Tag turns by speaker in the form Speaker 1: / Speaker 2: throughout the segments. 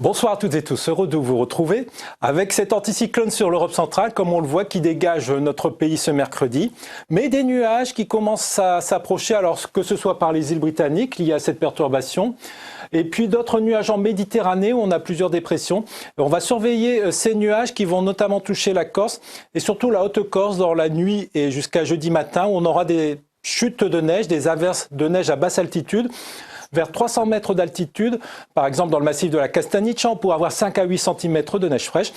Speaker 1: Bonsoir à toutes et tous, heureux de vous retrouver avec cet anticyclone sur l'Europe centrale, comme on le voit, qui dégage notre pays ce mercredi. Mais des nuages qui commencent à s'approcher, alors que ce soit par les îles britanniques liées à cette perturbation, et puis d'autres nuages en Méditerranée où on a plusieurs dépressions. On va surveiller ces nuages qui vont notamment toucher la Corse et surtout la Haute-Corse dans la nuit et jusqu'à jeudi matin où on aura des chutes de neige, des averses de neige à basse altitude. Vers 300 mètres d'altitude, par exemple dans le massif de la Castagniccia, on pourrait avoir 5 à 8 cm de neige fraîche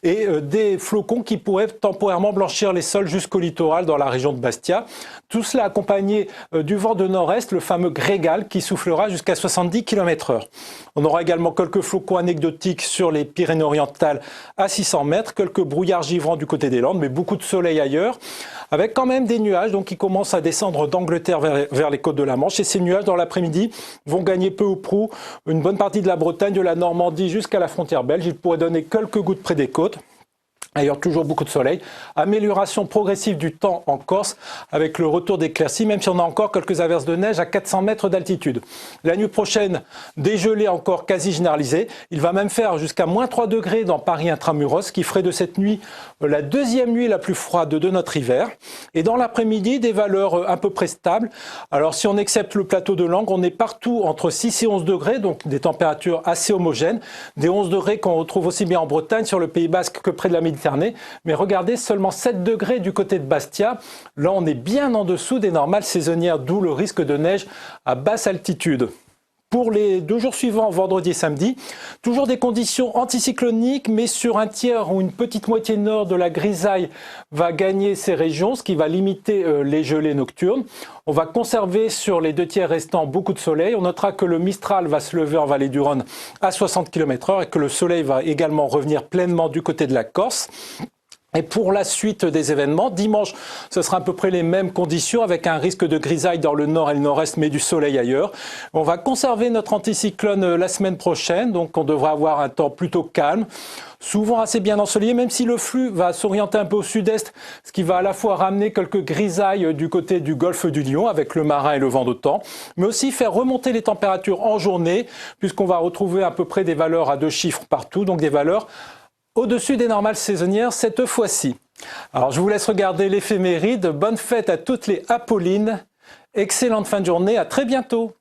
Speaker 1: et des flocons qui pourraient temporairement blanchir les sols jusqu'au littoral dans la région de Bastia. Tout cela accompagné du vent de nord-est, le fameux Grégal, qui soufflera jusqu'à 70 km/h. On aura également quelques flocons anecdotiques sur les Pyrénées-Orientales à 600 mètres, quelques brouillards givrants du côté des Landes, mais beaucoup de soleil ailleurs, avec quand même des nuages donc, qui commencent à descendre d'Angleterre vers les côtes de la Manche. Et ces nuages, dans l'après-midi, vont gagner peu ou prou une bonne partie de la Bretagne, de la Normandie jusqu'à la frontière belge. Ils pourraient donner quelques gouttes près des côtes. D'ailleurs, toujours beaucoup de soleil. Amélioration progressive du temps en Corse avec le retour d'éclaircies, même si on a encore quelques averses de neige à 400 mètres d'altitude. La nuit prochaine, des gelées encore quasi généralisées. Il va même faire jusqu'à moins 3 degrés dans Paris intramuros, ce qui ferait de cette nuit la deuxième nuit la plus froide de notre hiver. Et dans l'après-midi, des valeurs à peu près stables. Alors, si on accepte le plateau de Langres, on est partout entre 6 et 11 degrés, donc des températures assez homogènes. Des 11 degrés qu'on retrouve aussi bien en Bretagne, sur le Pays Basque que près de la Méditerranée. Mais regardez, seulement 7 degrés du côté de Bastia. Là, on est bien en dessous des normales saisonnières, d'où le risque de neige à basse altitude. Pour les 2 jours suivants, vendredi et samedi, toujours des conditions anticycloniques, mais sur un tiers ou une petite moitié nord de la grisaille va gagner ces régions, ce qui va limiter les gelées nocturnes. On va conserver sur les 2 tiers restants beaucoup de soleil. On notera que le Mistral va se lever en vallée du Rhône à 60 km/h et que le soleil va également revenir pleinement du côté de la Corse. Et pour la suite des événements, dimanche, ce sera à peu près les mêmes conditions avec un risque de grisaille dans le nord et le nord-est, mais du soleil ailleurs. On va conserver notre anticyclone la semaine prochaine, donc on devra avoir un temps plutôt calme, souvent assez bien ensoleillé, même si le flux va s'orienter un peu au sud-est, ce qui va à la fois ramener quelques grisailles du côté du golfe du Lion avec le marin et le vent d'autant, mais aussi faire remonter les températures en journée, puisqu'on va retrouver à peu près des valeurs à 2 chiffres partout, donc des valeurs au-dessus des normales saisonnières cette fois-ci. Alors je vous laisse regarder l'éphéméride. Bonne fête à toutes les Apollines. Excellente fin de journée, à très bientôt.